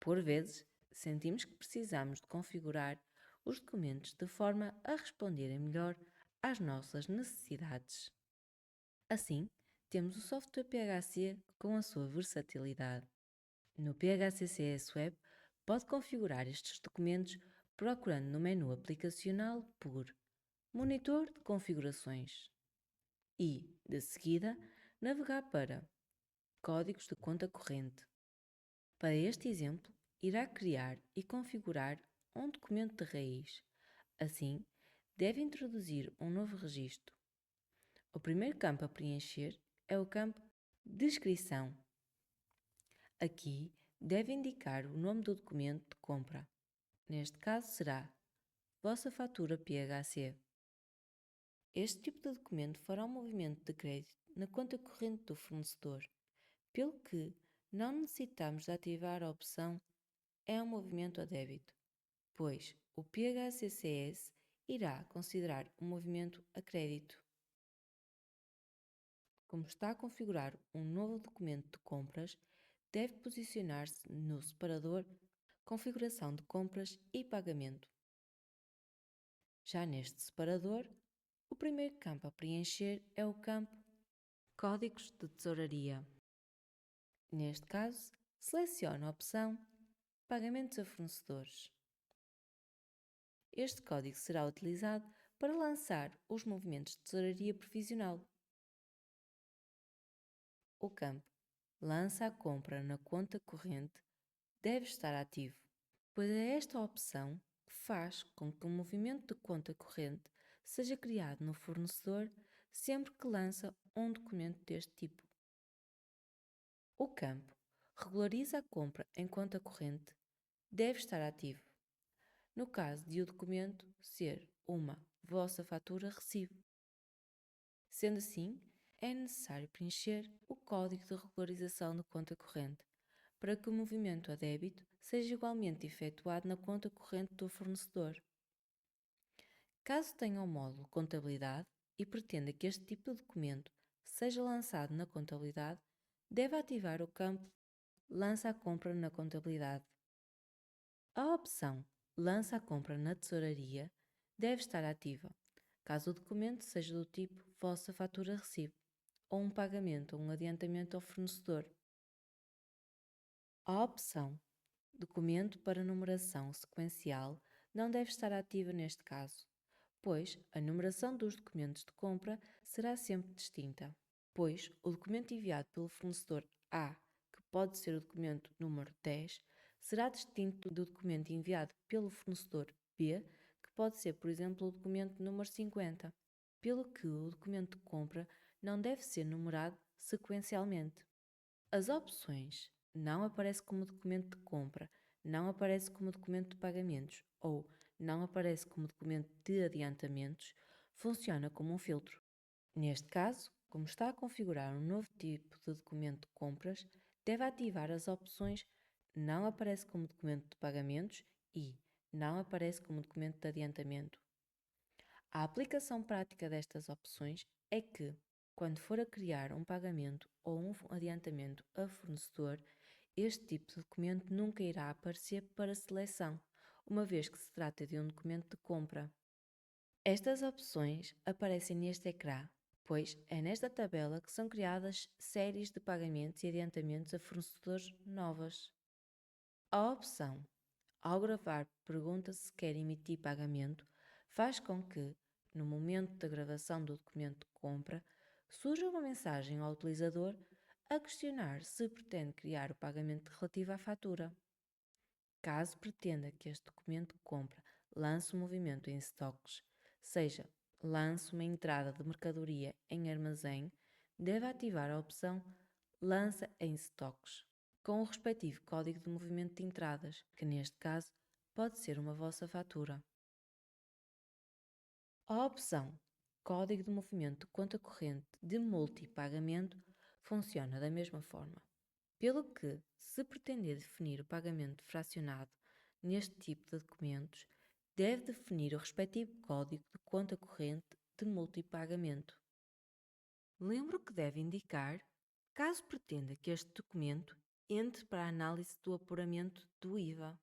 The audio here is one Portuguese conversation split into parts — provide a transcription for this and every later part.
Por vezes, sentimos que precisamos de configurar os documentos de forma a responderem melhor às nossas necessidades. Assim, temos o software PHC com a sua versatilidade. No PHCCS Web, pode configurar estes documentos procurando no menu aplicacional por Monitor de configurações e, de seguida, navegar para Códigos de conta corrente. Para este exemplo, irá criar e configurar um documento de raiz. Assim, deve introduzir um novo registro. O primeiro campo a preencher é o campo Descrição. Aqui, deve indicar o nome do documento de compra. Neste caso será Vossa Fatura PHC. Este tipo de documento fará um movimento de crédito na conta corrente do fornecedor, pelo que não necessitamos de ativar a opção É um movimento a débito, pois o PHCCS irá considerar um movimento a crédito. Como está a configurar um novo documento de compras, deve posicionar-se no separador Configuração de compras e pagamento. Já neste separador, o primeiro campo a preencher é o campo Códigos de Tesouraria. Neste caso, selecione a opção Pagamentos a fornecedores. Este código será utilizado para lançar os movimentos de tesouraria previsional. O campo Lança a compra na conta corrente deve estar ativo, pois é esta opção que faz com que o movimento de conta corrente seja criado no fornecedor sempre que lança um documento deste tipo. O campo Regulariza a compra em conta corrente deve estar ativo, no caso de o documento ser uma vossa fatura recibo. Sendo assim, é necessário preencher o código de regularização de conta corrente para que o movimento a débito seja igualmente efetuado na conta corrente do fornecedor. Caso tenha um módulo Contabilidade e pretenda que este tipo de documento seja lançado na contabilidade, deve ativar o campo Lança a compra na contabilidade. A opção Lança a compra na tesouraria deve estar ativa, caso o documento seja do tipo Vossa Fatura Recibo, ou um pagamento ou um adiantamento ao fornecedor. A opção Documento para numeração sequencial não deve estar ativa neste caso, pois a numeração dos documentos de compra será sempre distinta, pois o documento enviado pelo fornecedor A, que pode ser o documento número 10, será distinto do documento enviado pelo fornecedor B, que pode ser, por exemplo, o documento número 50, pelo que o documento de compra não deve ser numerado sequencialmente. As opções não aparece como documento de compra, não aparece como documento de pagamentos ou não aparece como documento de adiantamentos funciona como um filtro. Neste caso, como está a configurar um novo tipo de documento de compras, deve ativar as opções não aparece como documento de pagamentos e não aparece como documento de adiantamento. A aplicação prática destas opções é que, quando for a criar um pagamento ou um adiantamento a fornecedor, este tipo de documento nunca irá aparecer para seleção, uma vez que se trata de um documento de compra. Estas opções aparecem neste ecrã, pois é nesta tabela que são criadas séries de pagamentos e adiantamentos a fornecedores novas. A opção Ao gravar pergunta se quer emitir pagamento faz com que, no momento da gravação do documento de compra, surja uma mensagem ao utilizador a questionar se pretende criar o pagamento relativo à fatura. Caso pretenda que este documento de compra lance um movimento em estoques, seja, lance uma entrada de mercadoria em armazém, deve ativar a opção Lança em estoques, com o respectivo código de movimento de entradas, que neste caso pode ser uma vossa fatura. A opção Código de movimento de conta corrente de multipagamento funciona da mesma forma. Pelo que, se pretender definir o pagamento fracionado neste tipo de documentos, deve definir o respectivo código de conta corrente de multipagamento. Lembro que deve indicar caso pretenda que este documento entre para a análise do apuramento do IVA.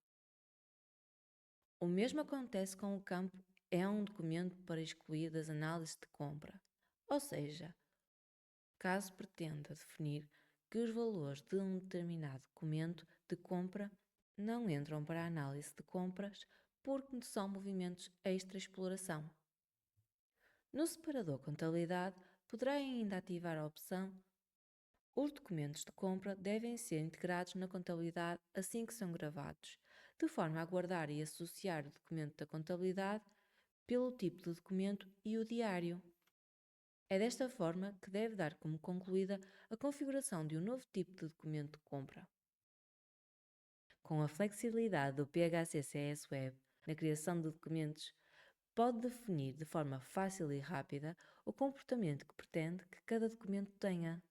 O mesmo acontece com o campo "é um documento para excluir das análises de compra", ou seja, caso pretenda definir que os valores de um determinado documento de compra não entram para a análise de compras porque são movimentos extra-exploração. No separador Contabilidade, poderá ainda ativar a opção "Os documentos de compra devem ser integrados na contabilidade assim que são gravados", de forma a guardar e associar o documento da contabilidade pelo tipo de documento e o diário. É desta forma que deve dar como concluída a configuração de um novo tipo de documento de compra. Com a flexibilidade do PHCCS Web na criação de documentos, pode definir de forma fácil e rápida o comportamento que pretende que cada documento tenha.